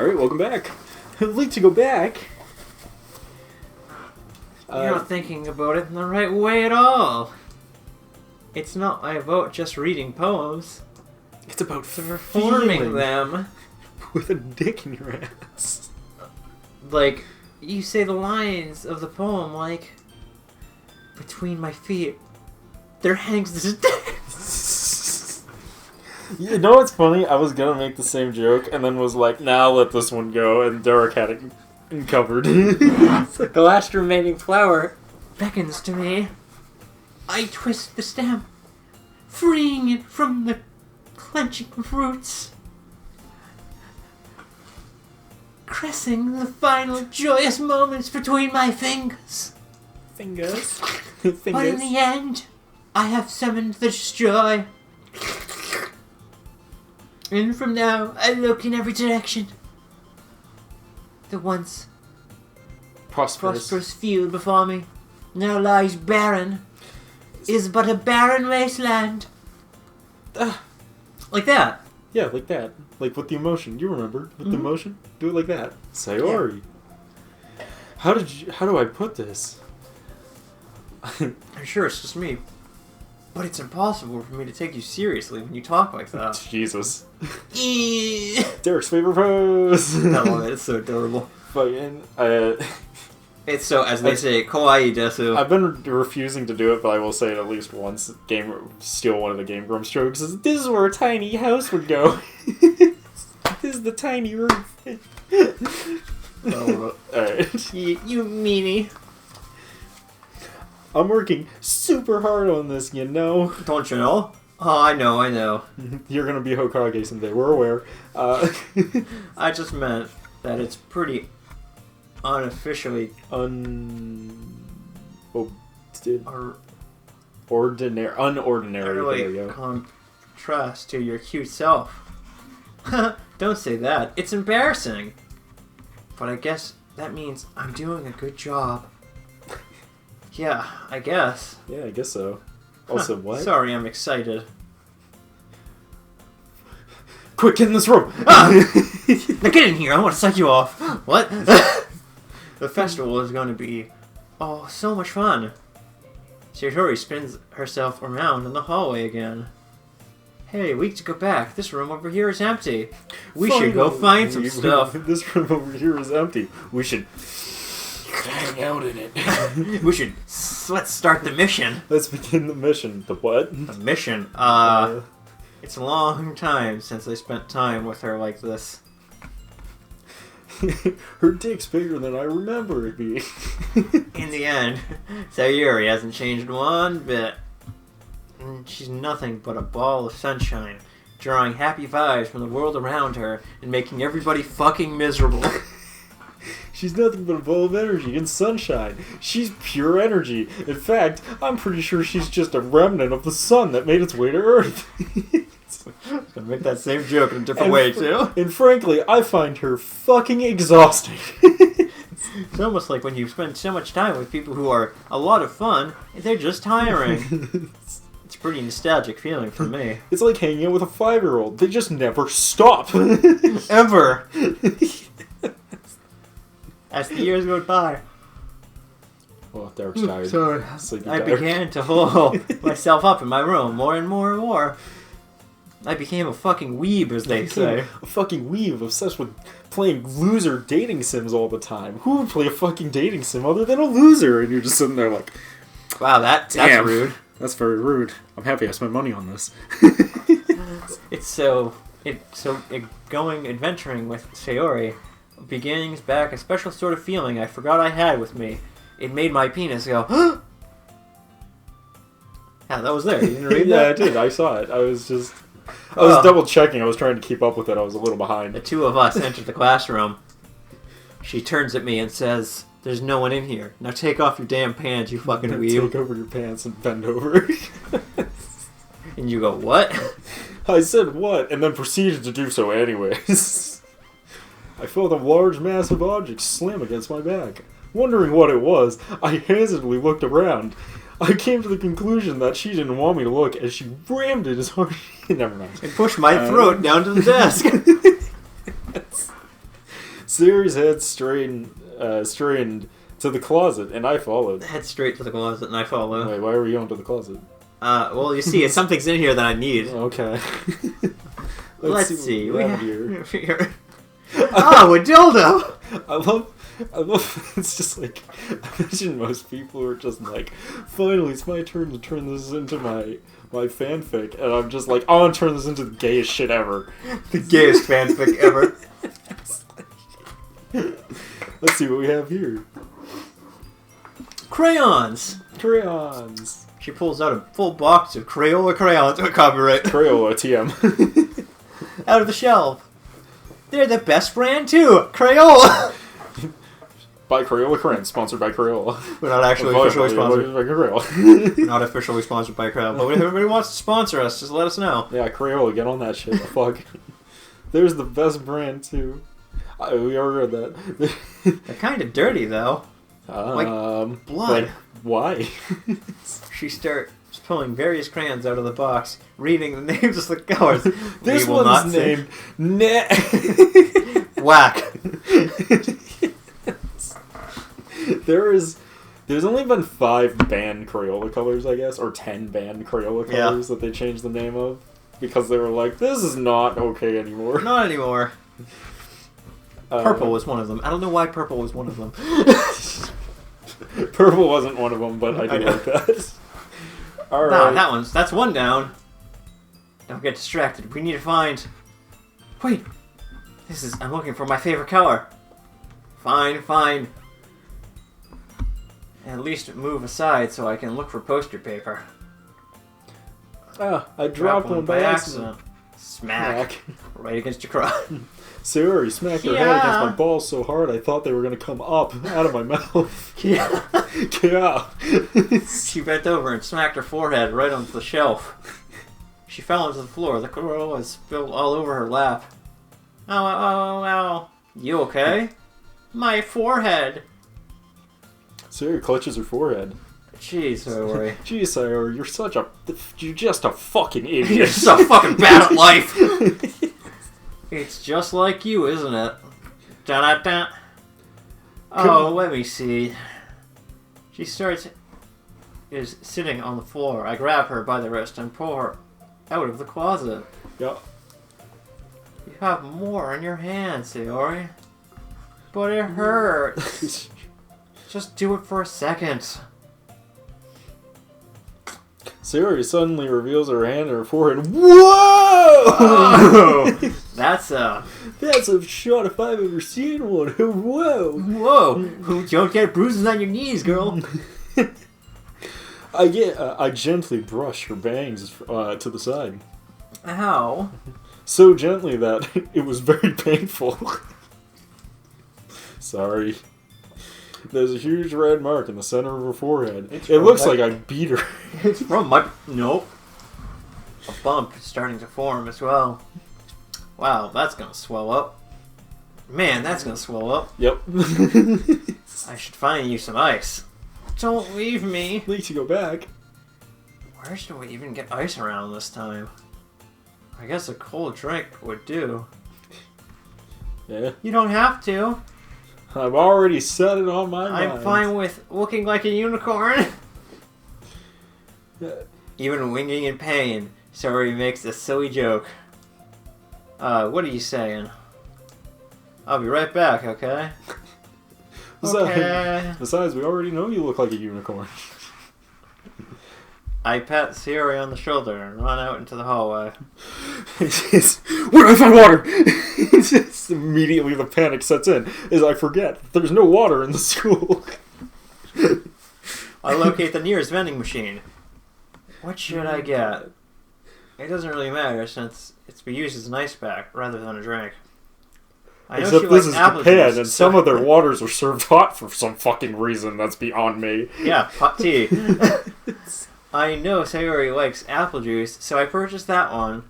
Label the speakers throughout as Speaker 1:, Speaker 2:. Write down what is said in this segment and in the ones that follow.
Speaker 1: Alright, welcome back. I'd like to go back.
Speaker 2: You're not thinking about it in the right way at all. It's not about just reading poems.
Speaker 1: It's about
Speaker 2: performing them.
Speaker 1: With a dick in your ass.
Speaker 2: Like, you say the lines of the poem like, between my feet, there hangs this dick.
Speaker 1: You know what's funny? I was gonna make the same joke and then was like, nah, I'll let this one go, and Derek had it covered.
Speaker 2: The last remaining flower beckons to me. I twist the stem, freeing it from the clenching roots, caressing the final joyous moments between my fingers.
Speaker 1: Fingers.
Speaker 2: But in the end, I have summoned this joy. And from now, I look in every direction. The once prosperous field before me now lies barren, is but a barren wasteland. Like that.
Speaker 1: Yeah, like that. Like with the emotion. You remember? With the emotion? Do it like that. Sayori. Yeah. How do I put this?
Speaker 2: I'm sure it's just me. But it's impossible for me to take you seriously when you talk like that.
Speaker 1: Jesus. Derek's favorite pose.
Speaker 2: No, it's so adorable.
Speaker 1: Fucking,
Speaker 2: it's so, as they say, kawaii desu.
Speaker 1: I've been refusing to do it, but I will say it at least once. Steal one of the Game Grumps jokes. This is where a tiny house would go. This is the tiny roof. Alright.
Speaker 2: You meanie.
Speaker 1: I'm working super hard on this, you know.
Speaker 2: Don't you know? Oh, I know.
Speaker 1: You're gonna be Hokage someday, we're aware.
Speaker 2: I just meant that it's pretty unofficially...
Speaker 1: unordinary. There you go.
Speaker 2: Contrast to your cute self. Don't say that. It's embarrassing. But I guess that means I'm doing a good job. Yeah, I guess.
Speaker 1: Yeah, I guess so. Also, what?
Speaker 2: Sorry, I'm excited.
Speaker 1: Quick, get in this room!
Speaker 2: Ah! Now get in here, I want to suck you off. What? The festival is going to be, so much fun. Sayori spins herself around in the hallway again. Hey, we need to go back. This room over here is empty. We should go find some stuff.
Speaker 1: This room over here is empty. We should... hang out in it.
Speaker 2: Let's start the mission.
Speaker 1: Let's begin the mission. The what?
Speaker 2: The mission. It's a long time since I spent time with her like this.
Speaker 1: Her dick's bigger than I remember it being.
Speaker 2: In the end, Sayori hasn't changed one bit. She's nothing but a ball of sunshine, drawing happy vibes from the world around her and making everybody fucking miserable.
Speaker 1: She's nothing but a ball of energy and sunshine. She's pure energy. In fact, I'm pretty sure she's just a remnant of the sun that made its way to Earth.
Speaker 2: Gonna make that same joke in a different way, too.
Speaker 1: And frankly, I find her fucking exhausting.
Speaker 2: It's almost like when you spend so much time with people who are a lot of fun, they're just tiring. It's a pretty nostalgic feeling for me.
Speaker 1: It's like hanging out with a 5-year-old. They just never stop.
Speaker 2: Ever. As the years go by.
Speaker 1: Well, Derek's tired.
Speaker 2: Sorry. I began to hole myself up in my room more and more and more. I became a fucking weeb, as they say.
Speaker 1: A fucking weeb obsessed with playing loser dating sims all the time. Who would play a fucking dating sim other than a loser? And you're just sitting there like...
Speaker 2: Wow, that's rude.
Speaker 1: That's very rude. I'm happy I spent money on this.
Speaker 2: Going adventuring with Sayori brings back a special sort of feeling I forgot I had with me. It made my penis go, huh? Yeah, that was there. You didn't read that?
Speaker 1: Yeah, I did. I saw it. I was double checking. I was trying to keep up with it. I was a little behind.
Speaker 2: The two of us entered the classroom. She turns at me and says, "There's no one in here. Now take off your damn pants, you fucking weeb."
Speaker 1: Take over your pants and bend over.
Speaker 2: And you go, what?
Speaker 1: I said what, and then proceeded to do so anyways. I felt a large, massive object slam against my back. Wondering what it was, I hesitantly looked around. I came to the conclusion that she didn't want me to look as she rammed it as hard as... Never mind.
Speaker 2: And pushed my throat down to the desk.
Speaker 1: Sayori's head straightened to the closet, and I followed.
Speaker 2: Head straight to the closet, and I follow.
Speaker 1: Wait, why are we going to the closet?
Speaker 2: Well, you see, something's in here that I need.
Speaker 1: Okay.
Speaker 2: Let's see.
Speaker 1: What we have here.
Speaker 2: Oh, a dildo!
Speaker 1: I love, it's just like, I imagine most people are just like, finally, it's my turn to turn this into my fanfic, and I'm just like, I want to turn this into the gayest shit ever.
Speaker 2: The gayest fanfic ever.
Speaker 1: Let's see what we have here.
Speaker 2: Crayons!
Speaker 1: Crayons.
Speaker 2: She pulls out a full box of Crayola crayons. Copyright.
Speaker 1: Crayola, TM.
Speaker 2: Out of the shelf. They're the best brand too! Crayola!
Speaker 1: By Crayola Crayons, sponsored by Crayola.
Speaker 2: We're not actually officially sponsored.
Speaker 1: By Crayola.
Speaker 2: Not officially sponsored by Crayola. But if everybody wants to sponsor us, just let us know.
Speaker 1: Yeah, Crayola, get on that shit. Fuck. There's the best brand too. We already read that.
Speaker 2: They're kind of dirty though. Like blood.
Speaker 1: Like, why?
Speaker 2: She starts pulling various crayons out of the box, reading the names of the colors.
Speaker 1: This one's named
Speaker 2: Whack.
Speaker 1: There's only been 5 banned Crayola colors, I guess, or 10 banned Crayola colors that they changed the name of because they were like, this is not okay anymore.
Speaker 2: Not anymore. Purple was one of them. I don't know why purple was one of them.
Speaker 1: Purple wasn't one of them, but I do like that. All right.
Speaker 2: No, that's one down. Don't get distracted. We need to find... Wait. I'm looking for my favorite color. Fine. At least move aside so I can look for poster paper.
Speaker 1: I dropped one by accident.
Speaker 2: Smack. Right against your crotch.
Speaker 1: Sayori smacked her head against my balls so hard I thought they were going to come up out of my mouth.
Speaker 2: Yeah.
Speaker 1: Yeah.
Speaker 2: She bent over and smacked her forehead right onto the shelf. She fell onto the floor. The Corolla spilled all over her lap. Ow. You okay? My forehead.
Speaker 1: Sayori clutches her forehead.
Speaker 2: Jeez, Sayori.
Speaker 1: Jeez, Sayori, you're just a fucking idiot.
Speaker 2: You're so fucking bad at life. It's just like you, isn't it? Da-da-da. Oh, let me see. She is sitting on the floor. I grab her by the wrist and pull her out of the closet.
Speaker 1: Yeah.
Speaker 2: You have more in your hand, Sayori. But it hurts. Just do it for a second.
Speaker 1: Sayori suddenly reveals her hand and her forehead. Whoa!
Speaker 2: Oh, that's a
Speaker 1: shot if I've ever seen one.
Speaker 2: Whoa! You don't get bruises on your knees, girl.
Speaker 1: I gently brush her bangs to the side.
Speaker 2: Ow.
Speaker 1: So gently that it was very painful. Sorry. There's a huge red mark in the center of her forehead. It looks like I beat her.
Speaker 2: It's from my... Nope. A bump is starting to form as well. Wow, that's gonna swell up. Man, that's gonna swell up.
Speaker 1: Yep.
Speaker 2: I should find you some ice. Don't leave me.
Speaker 1: At least you go back.
Speaker 2: Where should we even get ice around this time? I guess a cold drink would do.
Speaker 1: Yeah.
Speaker 2: You don't have to.
Speaker 1: I've already set it on my mind.
Speaker 2: I'm fine with looking like a unicorn. Even winging in pain, Sayori makes a silly joke. What are you saying? I'll be right back, okay?
Speaker 1: Besides, we already know you look like a unicorn.
Speaker 2: I pat Sayori on the shoulder and run out into the hallway.
Speaker 1: Where do I find water? It's immediately the panic sets in as I forget that there's no water in the school.
Speaker 2: I locate the nearest vending machine. What should I get? It doesn't really matter since it's to be used as an ice pack rather than a drink.
Speaker 1: Except this is Japan, and some of their waters are served hot for some fucking reason that's beyond me.
Speaker 2: Yeah, hot tea. I know Sayori likes apple juice, so I purchased that one.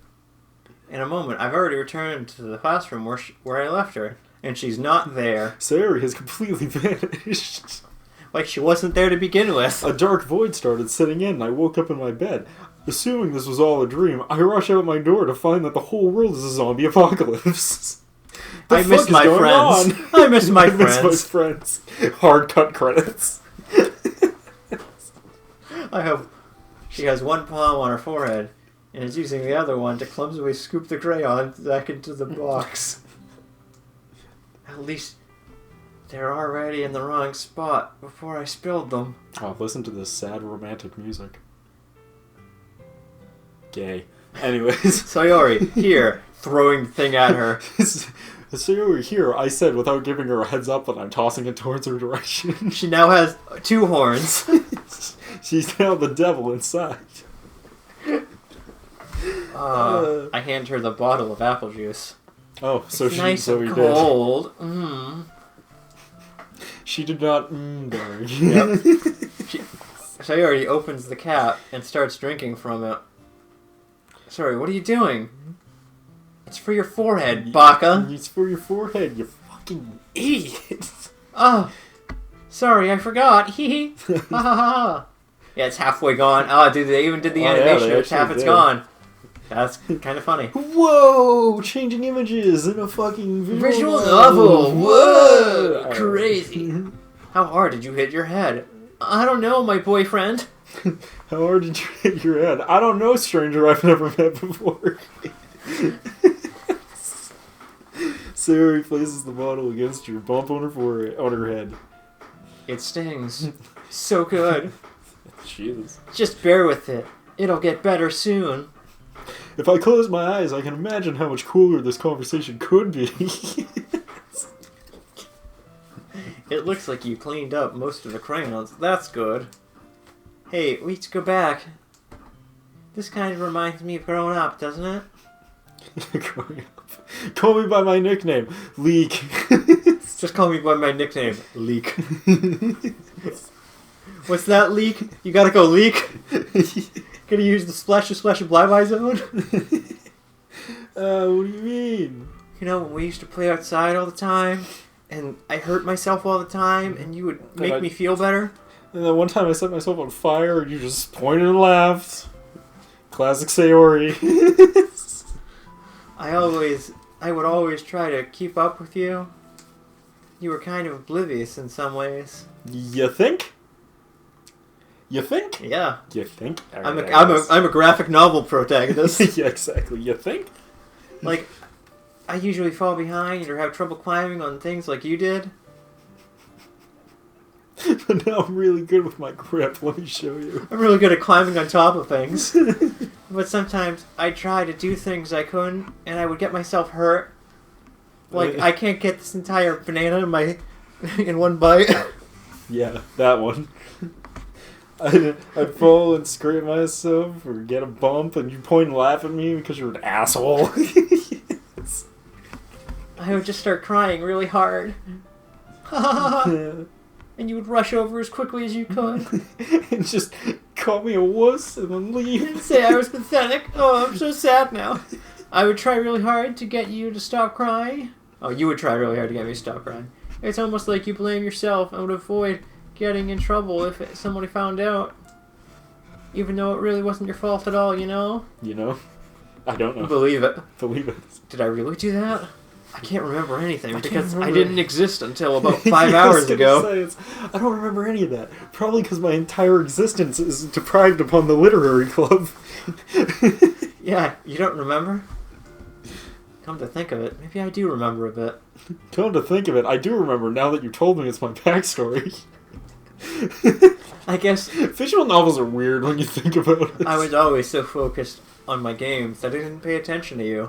Speaker 2: In a moment, I've already returned to the classroom where I left her, and she's not there.
Speaker 1: Sayori has completely vanished.
Speaker 2: Like she wasn't there to begin with.
Speaker 1: A dark void started setting in, and I woke up in my bed. Assuming this was all a dream, I rush out my door to find that the whole world is a zombie apocalypse.
Speaker 2: I miss my friends. I miss my
Speaker 1: I miss my
Speaker 2: friends.
Speaker 1: friends. Hard cut credits.
Speaker 2: I hope she has one palm on her forehead and is using the other one to clumsily scoop the crayon back into the box. At least they're already in the wrong spot before I spilled them.
Speaker 1: Oh, listen to this sad romantic music. Gay. Anyways.
Speaker 2: Sayori, here, throwing the thing at her.
Speaker 1: Sayori, here, I said without giving her a heads up that I'm tossing it towards her direction.
Speaker 2: She now has 2 horns.
Speaker 1: She's now the devil inside.
Speaker 2: I hand her the bottle of apple juice.
Speaker 1: Oh, so
Speaker 2: It's
Speaker 1: she
Speaker 2: nice
Speaker 1: so
Speaker 2: and
Speaker 1: he
Speaker 2: cold.
Speaker 1: did. She did not there.
Speaker 2: Yep. Sayori opens the cap and starts drinking from it. Sorry, what are you doing? It's for your forehead, Baka.
Speaker 1: It's for your forehead, you fucking idiot.
Speaker 2: Oh, sorry, I forgot. Hee hee. Ha ha ha. Yeah, it's halfway gone. Oh, dude, they even did the animation.
Speaker 1: Yeah,
Speaker 2: It's half it's gone. That's kind of funny.
Speaker 1: Whoa! Changing images in a fucking
Speaker 2: Visual novel. Whoa! Crazy. How hard did you hit your head? I don't know, my boyfriend.
Speaker 1: How hard did you hit your head? I don't know, stranger I've never met before. Sayori places the bottle against your bump on her forehead, on her head.
Speaker 2: It stings. So good.
Speaker 1: Jesus.
Speaker 2: Just bear with it. It'll get better soon.
Speaker 1: If I close my eyes, I can imagine how much cooler this conversation could be.
Speaker 2: It looks like you cleaned up most of the crayons. That's good. Hey, we need to go back. This kind of reminds me of growing up, doesn't it?
Speaker 1: Growing up. Call me by my nickname, Leek.
Speaker 2: Just call me by my nickname, Leek. What's that, Leek? You gotta go, Leek? Gonna use the splash and bye zone?
Speaker 1: What do you mean?
Speaker 2: You know, when we used to play outside all the time, and I hurt myself all the time, and you would make me feel better?
Speaker 1: And then one time I set myself on fire, and you just pointed and laughed. Classic Sayori.
Speaker 2: I would always try to keep up with you. You were kind of oblivious in some ways.
Speaker 1: You think? You think?
Speaker 2: Yeah.
Speaker 1: You think?
Speaker 2: I'm a graphic novel protagonist.
Speaker 1: Yeah, exactly. You think?
Speaker 2: Like, I usually fall behind or have trouble climbing on things like you did.
Speaker 1: But now I'm really good with my grip. Let me show you.
Speaker 2: I'm really good at climbing on top of things. But sometimes I try to do things I couldn't, and I would get myself hurt. Like, I can't get this entire banana in one bite.
Speaker 1: Yeah, that one. I'd fall and scrape myself or get a bump, and you point and laugh at me because you're an asshole. Yes.
Speaker 2: I would just start crying really hard. And you would rush over as quickly as you could.
Speaker 1: And just call me a wuss and then leave.
Speaker 2: And say I was pathetic. Oh, I'm so sad now. I would try really hard to get you to stop crying. Oh, you would try really hard to get me to stop crying. It's almost like you blame yourself and would avoid getting in trouble if somebody found out. Even though it really wasn't your fault at all, you know?
Speaker 1: You know? I don't know.
Speaker 2: Believe it.
Speaker 1: Believe it.
Speaker 2: Did I really do that? I can't remember anything because
Speaker 1: remember.
Speaker 2: I didn't exist until about 5
Speaker 1: Yeah,
Speaker 2: hours ago.
Speaker 1: I don't remember any of that. Probably because my entire existence is deprived upon the literary club.
Speaker 2: Yeah, you don't remember? Come to think of it, maybe I do remember a bit.
Speaker 1: Come to think of it, I do remember now that you told me it's my backstory.
Speaker 2: I guess
Speaker 1: visual novels are weird when you think about it.
Speaker 2: I was always so focused on my games that I didn't pay attention to you.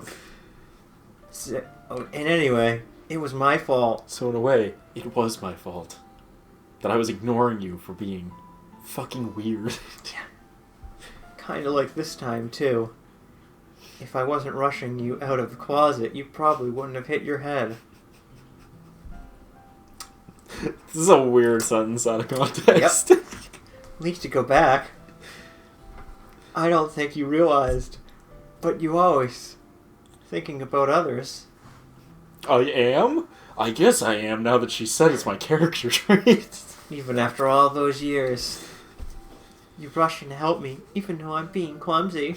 Speaker 2: And anyway, it was my fault.
Speaker 1: So in a way, it was my fault. That I was ignoring you for being fucking weird.
Speaker 2: Kinda like this time, too. If I wasn't rushing you out of the closet, you probably wouldn't have hit your head.
Speaker 1: This is a weird sentence out of context.
Speaker 2: Yep. Need to go back. I don't think you realized, but you always thinking about others.
Speaker 1: I am? I guess I am now that she said it's my character trait.
Speaker 2: Even after all those years. You rushing to help me, even though I'm being clumsy.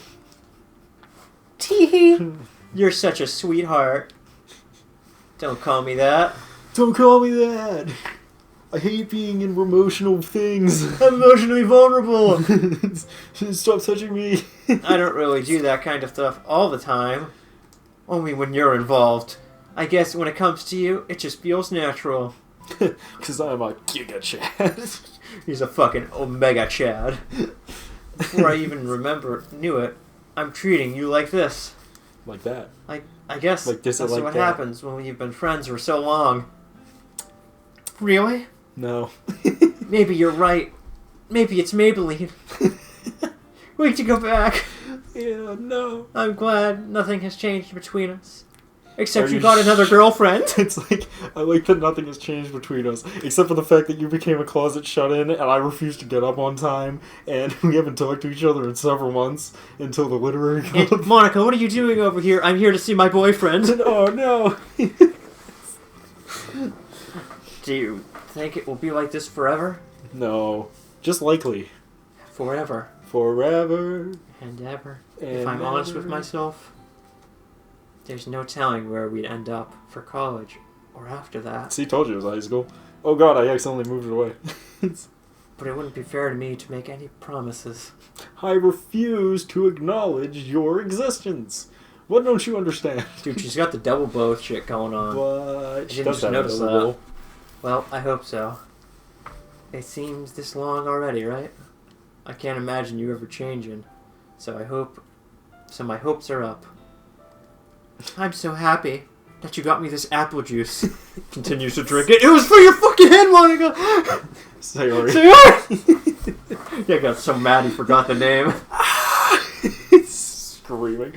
Speaker 2: Tee. You're such a sweetheart. Don't call me that.
Speaker 1: Don't call me that. I hate being in emotional things.
Speaker 2: I'm emotionally vulnerable.
Speaker 1: Stop touching me.
Speaker 2: I don't really do that kind of stuff all the time. Only when you're involved. I guess when it comes to you, it just feels natural.
Speaker 1: Because I'm a Giga Chad.
Speaker 2: He's a fucking Omega Chad. Before I even knew it, I'm treating you like this.
Speaker 1: Like that.
Speaker 2: I guess
Speaker 1: like this
Speaker 2: that's
Speaker 1: like
Speaker 2: what
Speaker 1: that.
Speaker 2: happens when we've been friends for so long. Really?
Speaker 1: No.
Speaker 2: Maybe you're right. Maybe it's Maybelline. We need to go back.
Speaker 1: Yeah, no.
Speaker 2: I'm glad nothing has changed between us. Except
Speaker 1: Are
Speaker 2: you
Speaker 1: you
Speaker 2: got another girlfriend.
Speaker 1: It's like, I like that nothing has changed between us, except for the fact that you became a closet shut-in, and I refused to get up on time, and we haven't talked to each other in several months until the literary club.
Speaker 2: Monica, what are you doing over here? I'm here to see my boyfriend.
Speaker 1: Oh, no.
Speaker 2: Do you think it will be like this forever?
Speaker 1: No. Just likely.
Speaker 2: Forever.
Speaker 1: Forever.
Speaker 2: And ever.
Speaker 1: And
Speaker 2: if I'm honest with
Speaker 1: ever.
Speaker 2: myself, there's no telling where we'd end up for college or after that.
Speaker 1: See, told you it was high school. Oh god, I accidentally moved it away.
Speaker 2: But it wouldn't be fair to me to make any promises.
Speaker 1: I refuse to acknowledge your existence. What don't you understand?
Speaker 2: Dude, she's got the double bow shit going on.
Speaker 1: What?
Speaker 2: I didn't just notice that. Well, I hope so. It seems this long already, right? I can't imagine you ever changing. So my hopes are up. I'm so happy that you got me this apple juice. Continues to drink it. It was for your fucking head, Monica!
Speaker 1: Sayori.
Speaker 2: Sayori! Yeah, I got so mad he forgot the name.
Speaker 1: Screaming.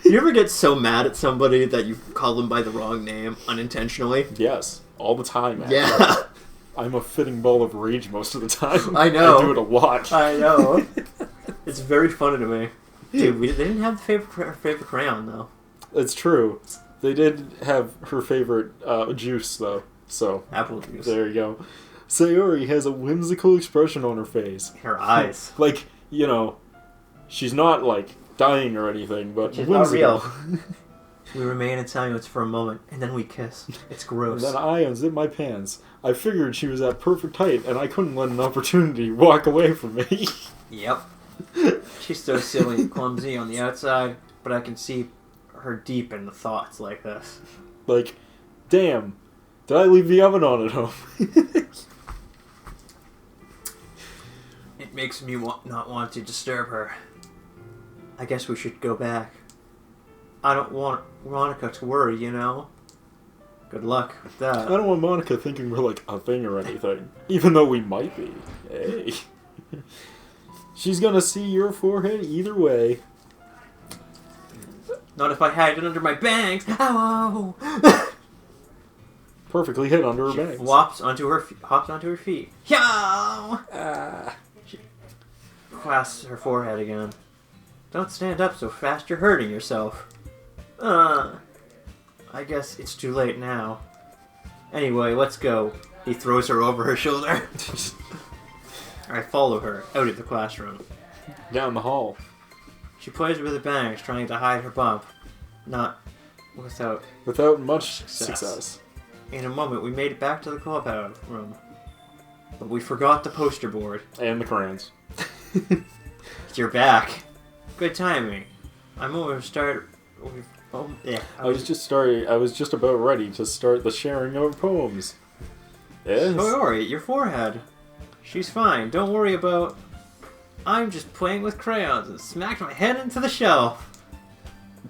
Speaker 2: You ever get so mad at somebody that you call them by the wrong name unintentionally?
Speaker 1: Yes, all the time, actually.
Speaker 2: Yeah.
Speaker 1: I'm a fitting ball of rage most of the time.
Speaker 2: I know.
Speaker 1: I do it a lot.
Speaker 2: I know. It's very funny to me. Dude, they didn't have the favorite crayon, though.
Speaker 1: It's true. They did have her favorite juice, though. So,
Speaker 2: Apple juice.
Speaker 1: there you go. Sayori has a whimsical expression on her face.
Speaker 2: Her eyes.
Speaker 1: Like, you know, she's not, like, dying or anything, but
Speaker 2: She's
Speaker 1: whimsical.
Speaker 2: not real. We remain in silence for a moment, and then we kiss. It's gross.
Speaker 1: And then I unzip my pants. I figured she was at perfect height, and I couldn't let an opportunity walk away from me.
Speaker 2: Yep. She's so silly and clumsy on the outside, but I can see her deep in the thoughts like this.
Speaker 1: Like, damn, did I leave the oven on at home?
Speaker 2: It makes me not want to disturb her. I guess we should go back. I don't want Monica to worry, you know? Good luck with that.
Speaker 1: I don't want Monica thinking we're like a thing or anything. Even though we might be. Hey. She's gonna see your forehead either way.
Speaker 2: Not if I hide it under my bangs. Ow!
Speaker 1: Perfectly hit under her
Speaker 2: She
Speaker 1: bangs.
Speaker 2: hops onto her feet. Yow!
Speaker 1: Ah.
Speaker 2: She clasps her forehead again. Don't stand up so fast, you're hurting yourself. I guess it's too late now. Anyway, let's go. He throws her over her shoulder. I follow her out of the classroom.
Speaker 1: Down the hall.
Speaker 2: She plays with her bangs, trying to hide her bump. Not
Speaker 1: Without much success.
Speaker 2: In a moment, we made it back to the clubhouse room. But we forgot the poster board.
Speaker 1: And the crayons.
Speaker 2: You're back. Good timing. I'm almost started. Oh, yeah.
Speaker 1: I was just about ready to start the sharing of poems. Yes.
Speaker 2: Sayori, your forehead. She's fine. Don't worry about. I'm just playing with crayons and smacked my head into the shelf.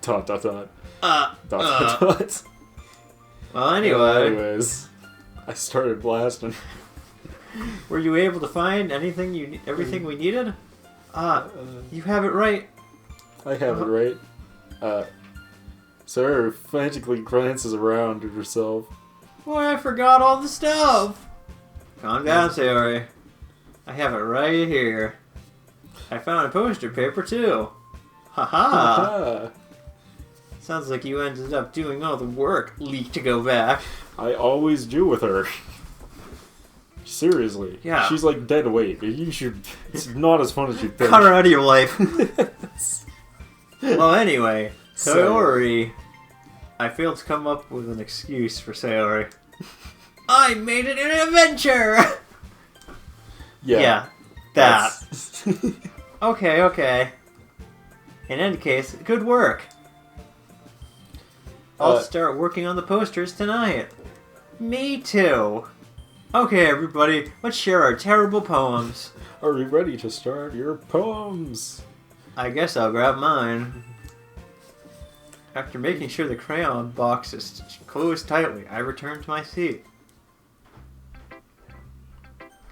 Speaker 1: Dot dot dot.
Speaker 2: Uh.
Speaker 1: Dot dot dot.
Speaker 2: Well, anyway.
Speaker 1: Anyways, I started blasting.
Speaker 2: Were you able to find everything we needed? You have it right.
Speaker 1: I have it right. Sarah frantically glances around at herself.
Speaker 2: Boy, I forgot all the stuff. Calm down, Sayori. I have it right here. I found a poster paper, too. Haha. Sounds like you ended up doing all the work, Leak, to go back.
Speaker 1: I always do with her. Seriously.
Speaker 2: Yeah.
Speaker 1: She's like dead weight. You should. It's not as fun as you think.
Speaker 2: Cut her out of your life. Well, anyway, Sayori. I failed to come up with an excuse for Sayori. I made it an adventure! Yeah, that. Okay. In any case, good work. I'll start working on the posters tonight. Me too. Okay, everybody, let's share our terrible poems.
Speaker 1: Are we ready to start your poems?
Speaker 2: I guess I'll grab mine. After making sure the crayon box is closed tightly, I return to my seat.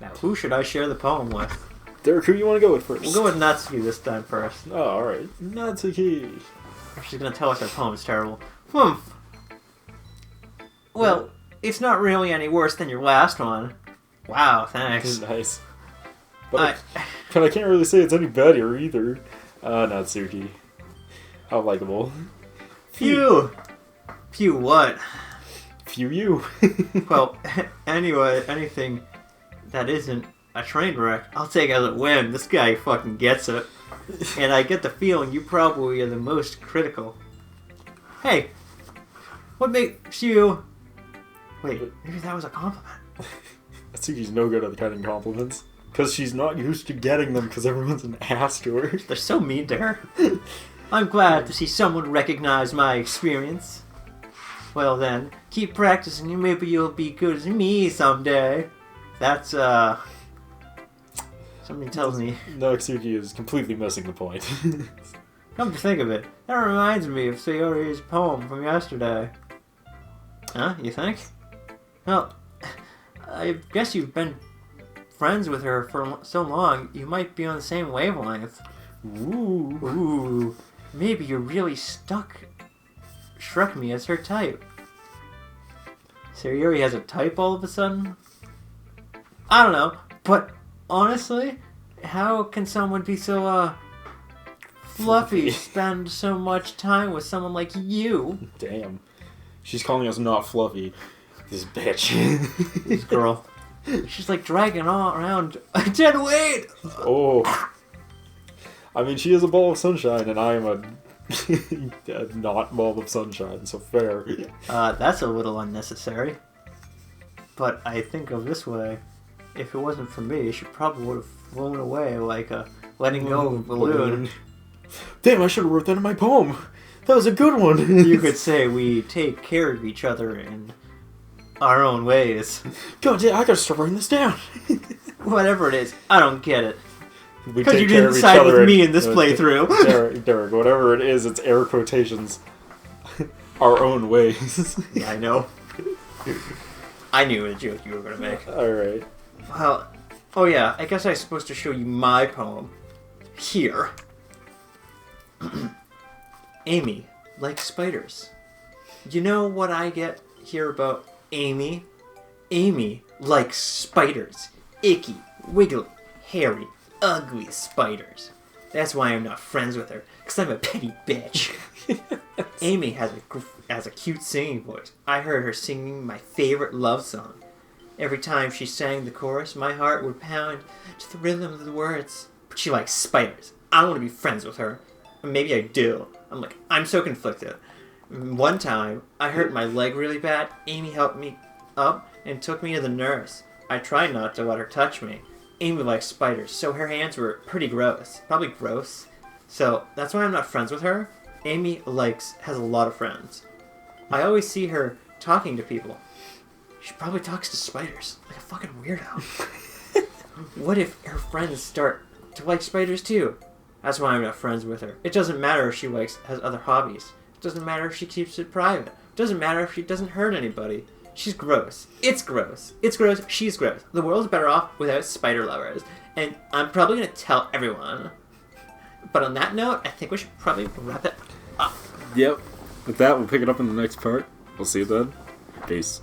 Speaker 2: Now, who should I share the poem with?
Speaker 1: Derek, who you want to go with first?
Speaker 2: We'll go with Natsuki this time first.
Speaker 1: Oh, alright. Natsuki.
Speaker 2: She's gonna tell us our poem is terrible. Well, it's not really any worse than your last one. Wow, thanks.
Speaker 1: Nice. But I can't really say it's any better either. Natsuki. How likable.
Speaker 2: Phew! Phew what?
Speaker 1: Phew you.
Speaker 2: Well, anyway, anything that isn't a train wreck, I'll take as a win. This guy fucking gets it. And I get the feeling you probably are the most critical. Hey, what makes you... Wait, maybe that was a compliment.
Speaker 1: Natsuki's no good at getting compliments. Because she's not used to getting them because everyone's an ass to her.
Speaker 2: They're so mean to her. I'm glad to see someone recognize my experience. Well then, keep practicing and maybe you'll be good as me someday. That's, something tells me.
Speaker 1: Natsuki is completely missing the point.
Speaker 2: Come to think of it, that reminds me of Sayori's poem from yesterday. Huh, you think? Well, I guess you've been friends with her for so long, you might be on the same wavelength. Ooh. Maybe you're really struck me as her type. Sayori has a type all of a sudden? I don't know, but honestly, how can someone be so, fluffy, spend so much time with someone like you?
Speaker 1: Damn. She's calling us not fluffy. This bitch.
Speaker 2: This girl. She's like dragging all around a dead weight!
Speaker 1: Oh. I mean, she is a ball of sunshine, and I am a not ball of sunshine, so fair.
Speaker 2: That's a little unnecessary. But I think of this way. If it wasn't for me, she probably would have flown away like a letting go of a balloon.
Speaker 1: Damn, I should have wrote that in my poem. That was a good one.
Speaker 2: You could say we take care of each other in our own ways.
Speaker 1: God damn, I gotta start writing this down.
Speaker 2: Whatever it is, I don't get it.
Speaker 1: We
Speaker 2: Because
Speaker 1: take
Speaker 2: you
Speaker 1: care
Speaker 2: didn't
Speaker 1: of each
Speaker 2: side
Speaker 1: other
Speaker 2: with me in this playthrough.
Speaker 1: Derek, whatever it is, it's air quotations. Our own ways.
Speaker 2: Yeah, I know. I knew the joke you were going to make.
Speaker 1: Alright.
Speaker 2: Well, oh yeah, I guess I'm supposed to show you my poem. Here. Amy likes spiders. You know what I get here about Amy? Amy likes spiders. Icky, wiggly, hairy, ugly spiders. That's why I'm not friends with her, because I'm a petty bitch. Amy has a cute singing voice. I heard her singing my favorite love song. Every time she sang the chorus, my heart would pound to the rhythm of the words. But she likes spiders. I don't want to be friends with her. Maybe I do. I'm so conflicted. One time, I hurt my leg really bad. Amy helped me up and took me to the nurse. I tried not to let her touch me. Amy likes spiders, so her hands were pretty gross. Probably gross. So that's why I'm not friends with her. Amy has a lot of friends. I always see her talking to people. She probably talks to spiders, like a fucking weirdo. What if her friends start to like spiders too? That's why I'm not friends with her. It doesn't matter if she has other hobbies. It doesn't matter if she keeps it private. It doesn't matter if she doesn't hurt anybody. She's gross. It's gross. It's gross. She's gross. The world's better off without spider lovers. And I'm probably going to tell everyone. But on that note, I think we should probably wrap it up.
Speaker 1: Yep. With that, we'll pick it up in the next part. We'll see you then. Peace.